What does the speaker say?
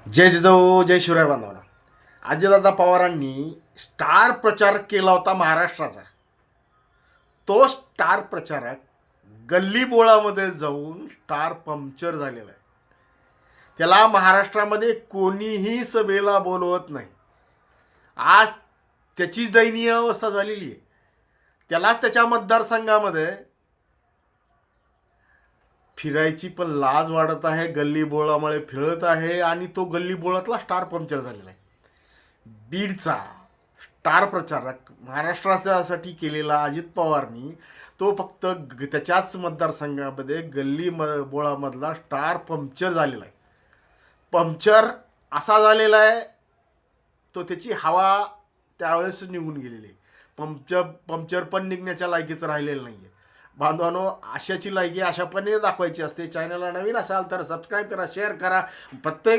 जय जिजाऊ जय शिवराय बांधवांनो. अजितदादा पवारांनी स्टार प्रचार केला होता महाराष्ट्राचा. तो स्टार प्रचारक गल्लीबोळामध्ये जाऊन स्टार पंक्चर झालेला आहे. त्याला महाराष्ट्रामध्ये कोणीही सभेला बोलवत नाही. आज त्याचीच दयनीय अवस्था झालेली आहे. त्यालाच त्याच्या मतदारसंघामध्ये फिरायची पण लाज वाटत आहे. गल्लीबोळामुळे फिरत आहे आणि तो गल्लीबोळातला स्टार पंक्चर झालेला आहे. बीडचा स्टार प्रचारक महाराष्ट्रासाठी केलेला अजित पवारनी तो फक्त त्याच्याच मतदारसंघामध्ये बोळामधला स्टार पंक्चर झालेला आहे. पंक्चर असा झालेला आहे तो त्याची हवा त्यावेळेस निघून गेलेली आहे. पंक्चर पण निघण्याच्या लायकीचं राहिलेलं नाही आहे. बांधवांनो, अशाची लायकी अशापणे दाखवायची असते. चॅनलला नवीन असाल तर सबस्क्राईब करा, शेअर करा. प्रत्येक